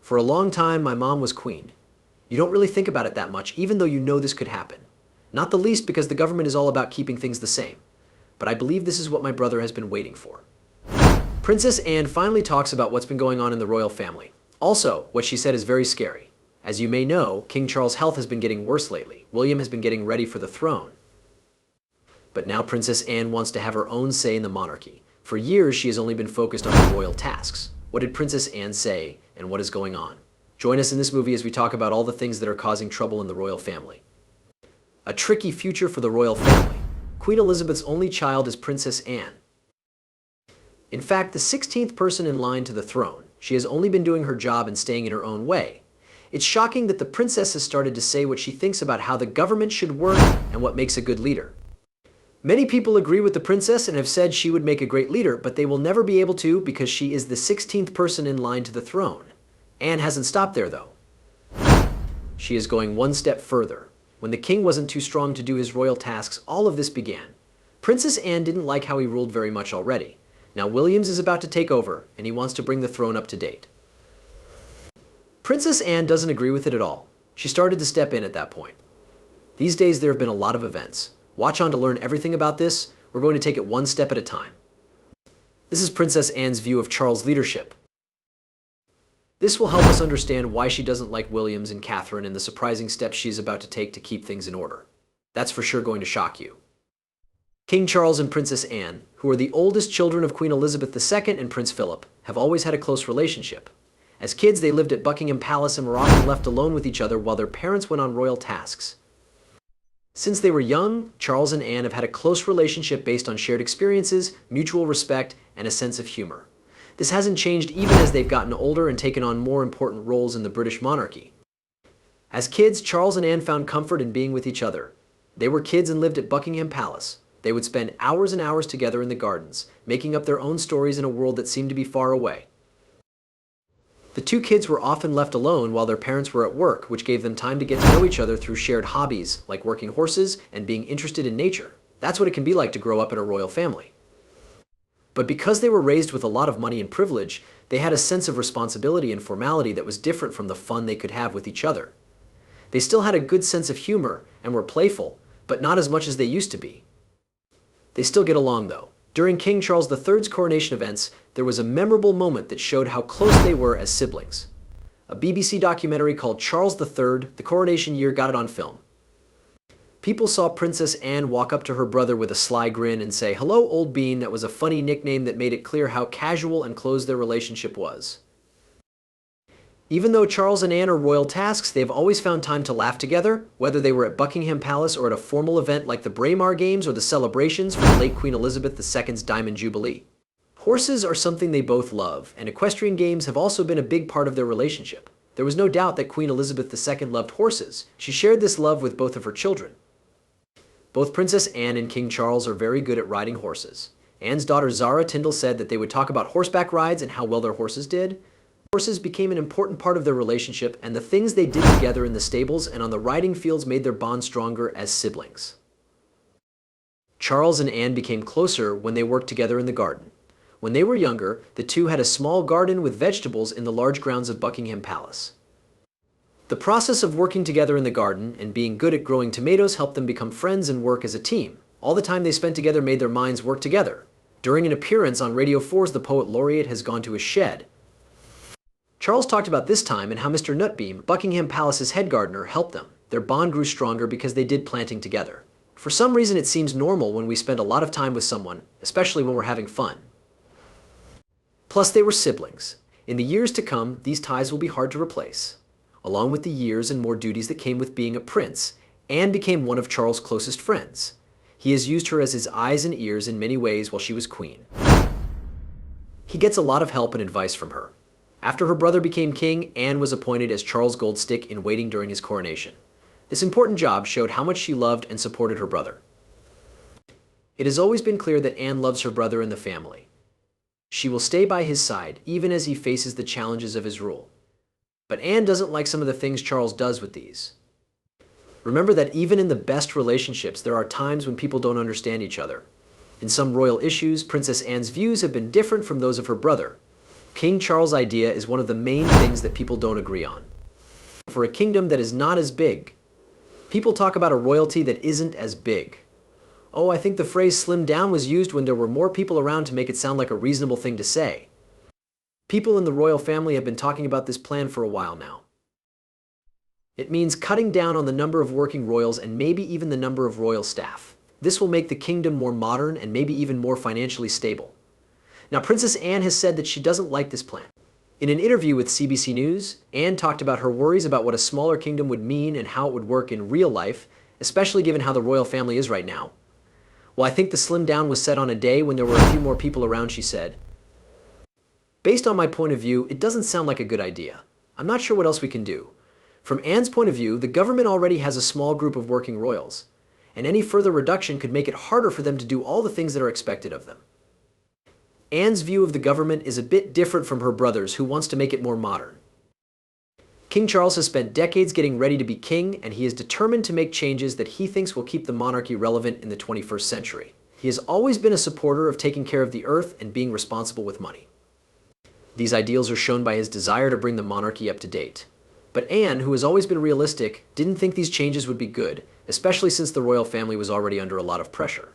For a long time, my mom was queen. You don't really think about it that much, even though you know this could happen. Not the least because the government is all about keeping things the same. But I believe this is what my brother has been waiting for. Princess Anne finally talks about what's been going on in the royal family. Also, what she said is very scary. As you may know, King Charles' health has been getting worse lately. William has been getting ready for the throne. But now Princess Anne wants to have her own say in the monarchy. For years, she has only been focused on her royal tasks. What did Princess Anne say, and what is going on? Join us in this movie as we talk about all the things that are causing trouble in the royal family. A tricky future for the royal family. Queen Elizabeth's only child is Princess Anne. In fact, the 16th person in line to the throne, she has only been doing her job and staying in her own way. It's shocking that the princess has started to say what she thinks about how the government should work and what makes a good leader. Many people agree with the princess and have said she would make a great leader, but they will never be able to because she is the 16th person in line to the throne. Anne hasn't stopped there, though. She is going one step further. When the king wasn't too strong to do his royal tasks, all of this began. Princess Anne didn't like how he ruled very much already. Now Williams is about to take over, and he wants to bring the throne up to date. Princess Anne doesn't agree with it at all. She started to step in at that point. These days there have been a lot of events. Watch on to learn everything about this. We're going to take it one step at a time. This is Princess Anne's view of Charles' leadership. This will help us understand why she doesn't like Williams and Catherine and the surprising steps she is about to take to keep things in order. That's for sure going to shock you. King Charles and Princess Anne, who are the oldest children of Queen Elizabeth II and Prince Philip, have always had a close relationship. As kids, they lived at Buckingham Palace and were often left alone with each other while their parents went on royal tasks. Since they were young, Charles and Anne have had a close relationship based on shared experiences, mutual respect, and a sense of humor. This hasn't changed even as they've gotten older and taken on more important roles in the British monarchy. As kids, Charles and Anne found comfort in being with each other. They were kids and lived at Buckingham Palace. They would spend hours and hours together in the gardens, making up their own stories in a world that seemed to be far away. The two kids were often left alone while their parents were at work, which gave them time to get to know each other through shared hobbies, like working horses and being interested in nature. That's what it can be like to grow up in a royal family. But because they were raised with a lot of money and privilege, they had a sense of responsibility and formality that was different from the fun they could have with each other. They still had a good sense of humor and were playful, but not as much as they used to be. They still get along, though. During King Charles III's coronation events, there was a memorable moment that showed how close they were as siblings. A BBC documentary called Charles III, The Coronation Year, got it on film. People saw Princess Anne walk up to her brother with a sly grin and say, "Hello, old bean." That was a funny nickname that made it clear how casual and close their relationship was. Even though Charles and Anne are royal tasks, they have always found time to laugh together, whether they were at Buckingham Palace or at a formal event like the Braemar Games or the celebrations for the late Queen Elizabeth II's Diamond Jubilee. Horses are something they both love, and equestrian games have also been a big part of their relationship. There was no doubt that Queen Elizabeth II loved horses. She shared this love with both of her children. Both Princess Anne and King Charles are very good at riding horses. Anne's daughter Zara Tyndall said that they would talk about horseback rides and how well their horses did. Horses became an important part of their relationship, and the things they did together in the stables and on the riding fields made their bond stronger as siblings. Charles and Anne became closer when they worked together in the garden. When they were younger, the two had a small garden with vegetables in the large grounds of Buckingham Palace. The process of working together in the garden and being good at growing tomatoes helped them become friends and work as a team. All the time they spent together made their minds work together. During an appearance on Radio 4's The Poet Laureate has gone to his shed. Charles talked about this time and how Mr. Nutbeam, Buckingham Palace's head gardener, helped them. Their bond grew stronger because they did planting together. For some reason, it seems normal when we spend a lot of time with someone, especially when we're having fun. Plus, they were siblings. In the years to come, these ties will be hard to replace. Along with the years and more duties that came with being a prince, Anne became one of Charles' closest friends. He has used her as his eyes and ears in many ways while she was queen. He gets a lot of help and advice from her. After her brother became king, Anne was appointed as Charles' gold stick in waiting during his coronation. This important job showed how much she loved and supported her brother. It has always been clear that Anne loves her brother and the family. She will stay by his side, even as he faces the challenges of his rule. But Anne doesn't like some of the things Charles does with these. Remember that even in the best relationships, there are times when people don't understand each other. In some royal issues, Princess Anne's views have been different from those of her brother. King Charles' idea is one of the main things that people don't agree on. For a kingdom that is not as big, people talk about a royalty that isn't as big. Oh, I think the phrase slimmed down was used when there were more people around to make it sound like a reasonable thing to say. People in the royal family have been talking about this plan for a while now. It means cutting down on the number of working royals and maybe even the number of royal staff. This will make the kingdom more modern and maybe even more financially stable. Now, Princess Anne has said that she doesn't like this plan. In an interview with CBC News, Anne talked about her worries about what a smaller kingdom would mean and how it would work in real life, especially given how the royal family is right now. Well, I think the slim down was set on a day when there were a few more people around, she said. Based on my point of view, it doesn't sound like a good idea. I'm not sure what else we can do. From Anne's point of view, the government already has a small group of working royals, and any further reduction could make it harder for them to do all the things that are expected of them. Anne's view of the government is a bit different from her brother's, who wants to make it more modern. King Charles has spent decades getting ready to be king, and he is determined to make changes that he thinks will keep the monarchy relevant in the 21st century. He has always been a supporter of taking care of the earth and being responsible with money. These ideals are shown by his desire to bring the monarchy up to date. But Anne, who has always been realistic, didn't think these changes would be good, especially since the royal family was already under a lot of pressure.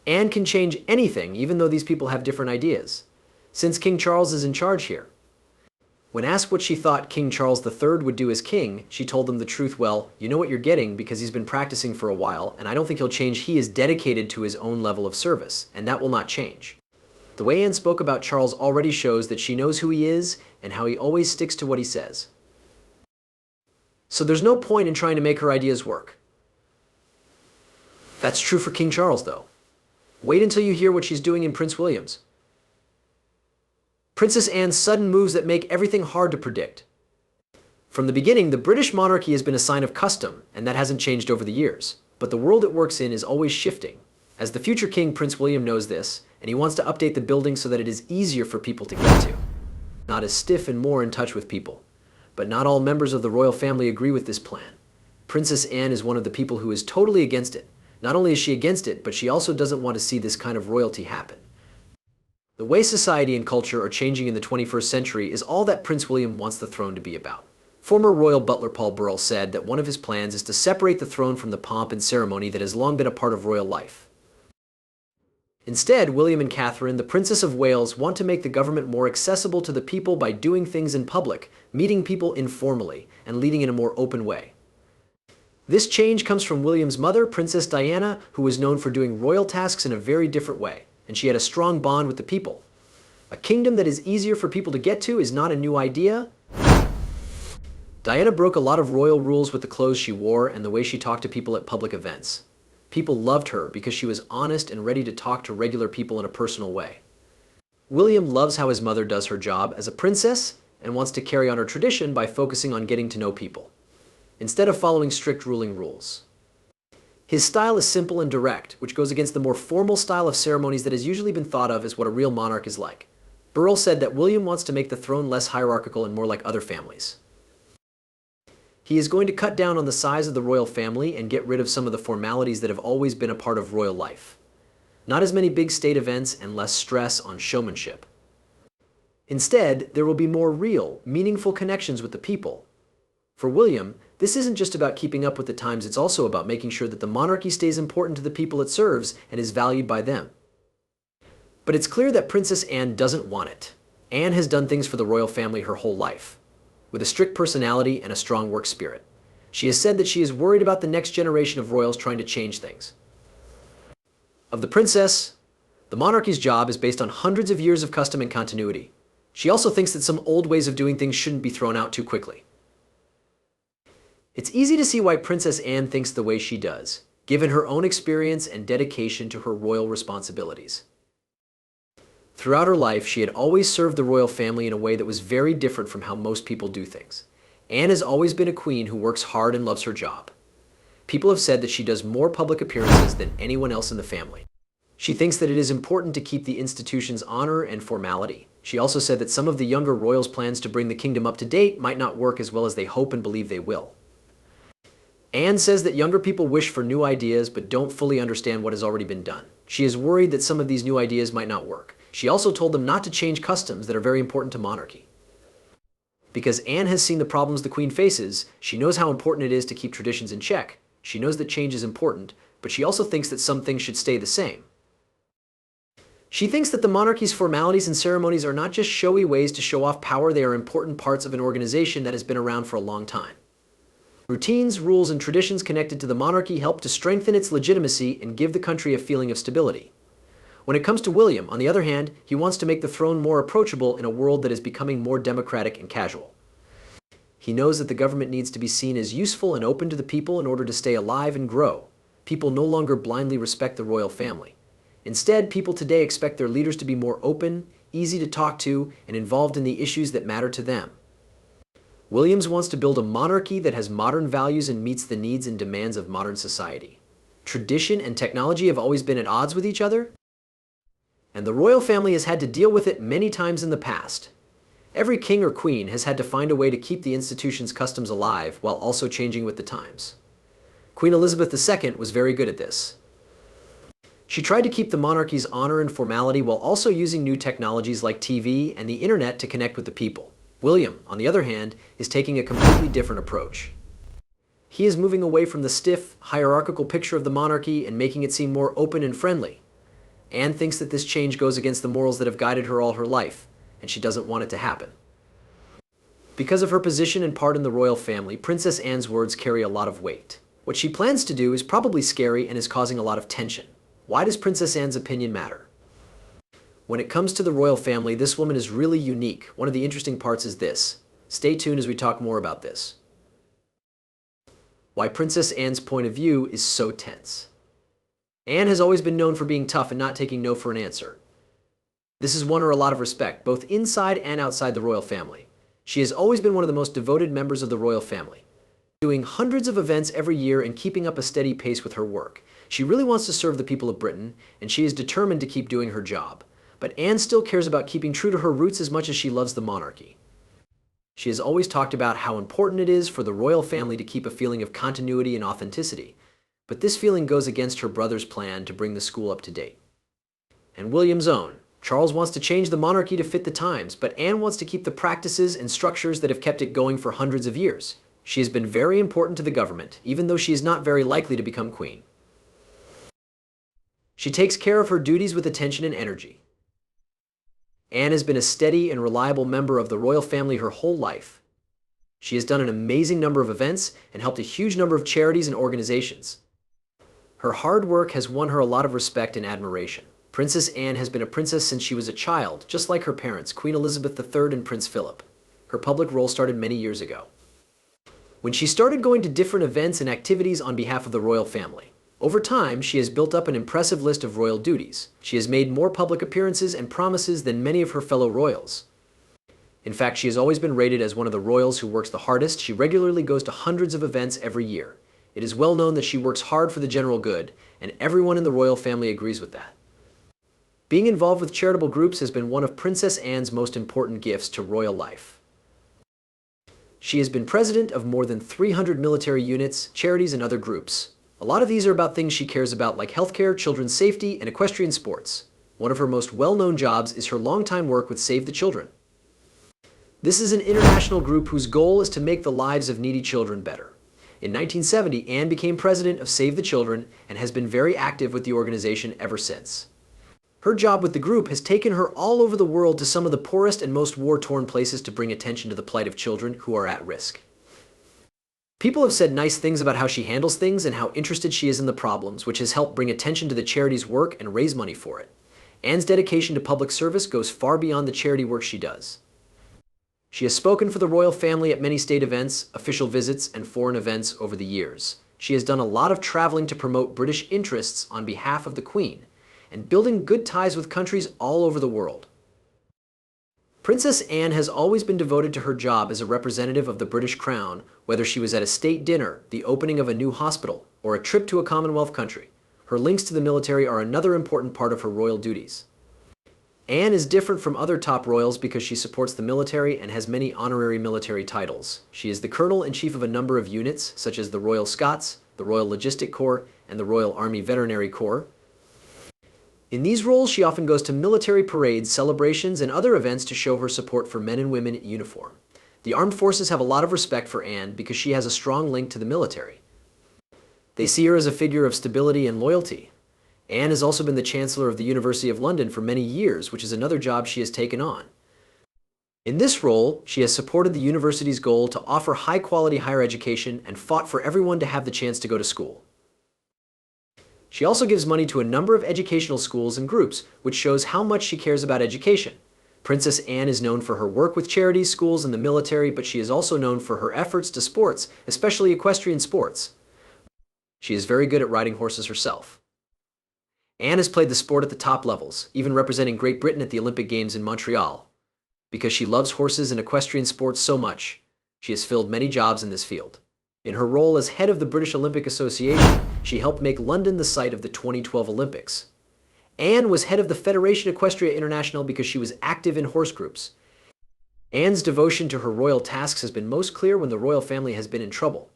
Anne can change anything, even though these people have different ideas, since King Charles is in charge here. When asked what she thought King Charles III would do as king, she told them the truth. Well, you know what you're getting because he's been practicing for a while, and I don't think he'll change. He is dedicated to his own level of service, and that will not change. The way Anne spoke about Charles already shows that she knows who he is and how he always sticks to what he says. So there's no point in trying to make her ideas work. That's true for King Charles, though. Wait until you hear what she's doing in Prince William's. Princess Anne's sudden moves that make everything hard to predict. From the beginning, the British monarchy has been a sign of custom, and that hasn't changed over the years. But the world it works in is always shifting. As the future king, Prince William knows this, and he wants to update the building so that it is easier for people to get to. Not as stiff and more in touch with people. But not all members of the royal family agree with this plan. Princess Anne is one of the people who is totally against it. Not only is she against it, but she also doesn't want to see this kind of royalty happen. The way society and culture are changing in the 21st century is all that Prince William wants the throne to be about. Former royal butler Paul Burrell said that one of his plans is to separate the throne from the pomp and ceremony that has long been a part of royal life. Instead, William and Catherine, the Princess of Wales, want to make the government more accessible to the people by doing things in public, meeting people informally, and leading in a more open way. This change comes from William's mother, Princess Diana, who was known for doing royal tasks in a very different way, and she had a strong bond with the people. A kingdom that is easier for people to get to is not a new idea. Diana broke a lot of royal rules with the clothes she wore and the way she talked to people at public events. People loved her because she was honest and ready to talk to regular people in a personal way. William loves how his mother does her job as a princess and wants to carry on her tradition by focusing on getting to know people, instead of following strict ruling rules. His style is simple and direct, which goes against the more formal style of ceremonies that has usually been thought of as what a real monarch is like. Burrell said that William wants to make the throne less hierarchical and more like other families. He is going to cut down on the size of the royal family and get rid of some of the formalities that have always been a part of royal life. Not as many big state events and less stress on showmanship. Instead, there will be more real, meaningful connections with the people. For William, this isn't just about keeping up with the times, it's also about making sure that the monarchy stays important to the people it serves and is valued by them. But it's clear that Princess Anne doesn't want it. Anne has done things for the royal family her whole life, with a strict personality and a strong work spirit. She has said that she is worried about the next generation of royals trying to change things. Of the princess, the monarchy's job is based on hundreds of years of custom and continuity. She also thinks that some old ways of doing things shouldn't be thrown out too quickly. It's easy to see why Princess Anne thinks the way she does, given her own experience and dedication to her royal responsibilities. Throughout her life, she had always served the royal family in a way that was very different from how most people do things. Anne has always been a queen who works hard and loves her job. People have said that she does more public appearances than anyone else in the family. She thinks that it is important to keep the institution's honor and formality. She also said that some of the younger royals' plans to bring the kingdom up to date might not work as well as they hope and believe they will. Anne says that younger people wish for new ideas but don't fully understand what has already been done. She is worried that some of these new ideas might not work. She also told them not to change customs that are very important to monarchy. Because Anne has seen the problems the Queen faces, she knows how important it is to keep traditions in check. She knows that change is important, but she also thinks that some things should stay the same. She thinks that the monarchy's formalities and ceremonies are not just showy ways to show off power, they are important parts of an organization that has been around for a long time. Routines, rules, and traditions connected to the monarchy help to strengthen its legitimacy and give the country a feeling of stability. When it comes to William, on the other hand, he wants to make the throne more approachable in a world that is becoming more democratic and casual. He knows that the government needs to be seen as useful and open to the people in order to stay alive and grow. People no longer blindly respect the royal family. Instead, people today expect their leaders to be more open, easy to talk to, and involved in the issues that matter to them. Williams wants to build a monarchy that has modern values and meets the needs and demands of modern society. Tradition and technology have always been at odds with each other, and the royal family has had to deal with it many times in the past. Every king or queen has had to find a way to keep the institution's customs alive while also changing with the times. Queen Elizabeth II was very good at this. She tried to keep the monarchy's honor and formality while also using new technologies like TV and the internet to connect with the people. William, on the other hand, is taking a completely different approach. He is moving away from the stiff, hierarchical picture of the monarchy and making it seem more open and friendly. Anne thinks that this change goes against the morals that have guided her all her life, and she doesn't want it to happen. Because of her position and part in the royal family, Princess Anne's words carry a lot of weight. What she plans to do is probably scary and is causing a lot of tension. Why does Princess Anne's opinion matter? When it comes to the royal family, this woman is really unique. One of the interesting parts is this. Stay tuned as we talk more about this. Why Princess Anne's point of view is so tense. Anne has always been known for being tough and not taking no for an answer. This has won her a lot of respect, both inside and outside the royal family. She has always been one of the most devoted members of the royal family, doing hundreds of events every year and keeping up a steady pace with her work. She really wants to serve the people of Britain, and she is determined to keep doing her job. But Anne still cares about keeping true to her roots as much as she loves the monarchy. She has always talked about how important it is for the royal family to keep a feeling of continuity and authenticity, but this feeling goes against her brother's plan to bring the school up to date. And William's own. Charles wants to change the monarchy to fit the times, but Anne wants to keep the practices and structures that have kept it going for hundreds of years. She has been very important to the government, even though she is not very likely to become queen. She takes care of her duties with attention and energy. Anne has been a steady and reliable member of the royal family her whole life. She has done an amazing number of events and helped a huge number of charities and organizations. Her hard work has won her a lot of respect and admiration. Princess Anne has been a princess since she was a child, just like her parents, Queen Elizabeth III and Prince Philip. Her public role started many years ago, when she started going to different events and activities on behalf of the royal family. Over time, she has built up an impressive list of royal duties. She has made more public appearances and promises than many of her fellow royals. In fact, she has always been rated as one of the royals who works the hardest. She regularly goes to hundreds of events every year. It is well known that she works hard for the general good, and everyone in the royal family agrees with that. Being involved with charitable groups has been one of Princess Anne's most important gifts to royal life. She has been president of more than 300 military units, charities, and other groups. A lot of these are about things she cares about, like healthcare, children's safety, and equestrian sports. One of her most well-known jobs is her longtime work with Save the Children. This is an international group whose goal is to make the lives of needy children better. In 1970, Anne became president of Save the Children and has been very active with the organization ever since. Her job with the group has taken her all over the world to some of the poorest and most war-torn places to bring attention to the plight of children who are at risk. People have said nice things about how she handles things and how interested she is in the problems, which has helped bring attention to the charity's work and raise money for it. Anne's dedication to public service goes far beyond the charity work she does. She has spoken for the royal family at many state events, official visits, and foreign events over the years. She has done a lot of traveling to promote British interests on behalf of the Queen, and building good ties with countries all over the world. Princess Anne has always been devoted to her job as a representative of the British Crown, whether she was at a state dinner, the opening of a new hospital, or a trip to a Commonwealth country. Her links to the military are another important part of her royal duties. Anne is different from other top royals because she supports the military and has many honorary military titles. She is the colonel-in-chief of a number of units, such as the Royal Scots, the Royal Logistic Corps, and the Royal Army Veterinary Corps. In these roles, she often goes to military parades, celebrations, and other events to show her support for men and women in uniform. The armed forces have a lot of respect for Anne because she has a strong link to the military. They see her as a figure of stability and loyalty. Anne has also been the Chancellor of the University of London for many years, which is another job she has taken on. In this role, she has supported the university's goal to offer high-quality higher education and fought for everyone to have the chance to go to school. She also gives money to a number of educational schools and groups, which shows how much she cares about education. Princess Anne is known for her work with charities, schools, and the military, but she is also known for her efforts to sports, especially equestrian sports. She is very good at riding horses herself. Anne has played the sport at the top levels, even representing Great Britain at the Olympic Games in Montreal. Because she loves horses and equestrian sports so much, she has filled many jobs in this field. In her role as head of the British Olympic Association, she helped make London the site of the 2012 Olympics. Anne was head of the Federation Equestria International because she was active in horse groups. Anne's devotion to her royal tasks has been most clear when the royal family has been in trouble.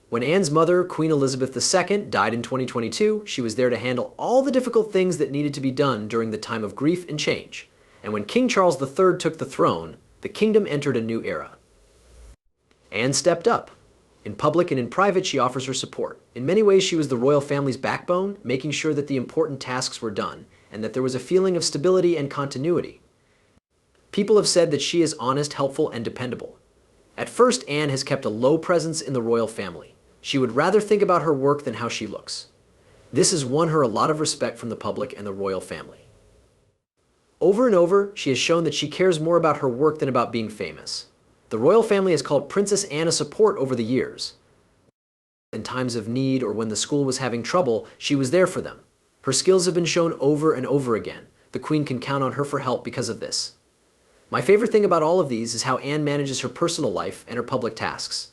When Anne's mother, Queen Elizabeth II, died in 2022, she was there to handle all the difficult things that needed to be done during the time of grief and change. And when King Charles III took the throne, the kingdom entered a new era. Anne stepped up. In public and in private, she offers her support. In many ways, she was the royal family's backbone, making sure that the important tasks were done, and that there was a feeling of stability and continuity. People have said that she is honest, helpful, and dependable. At first, Anne has kept a low presence in the royal family. She would rather think about her work than how she looks. This has won her a lot of respect from the public and the royal family. Over and over, she has shown that she cares more about her work than about being famous. The royal family has called Princess Anne a support over the years. In times of need or when the school was having trouble, she was there for them. Her skills have been shown over and over again. The Queen can count on her for help because of this. My favorite thing about all of these is how Anne manages her personal life and her public tasks.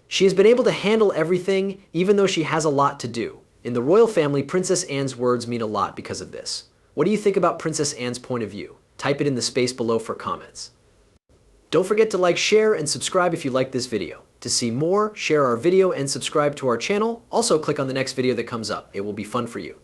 She has been able to handle everything, even though she has a lot to do. In the royal family, Princess Anne's words mean a lot because of this. What do you think about Princess Anne's point of view? Type it in the space below for comments. Don't forget to like, share, and subscribe if you like this video. To see more, share our video and subscribe to our channel. Also, click on the next video that comes up. It will be fun for you.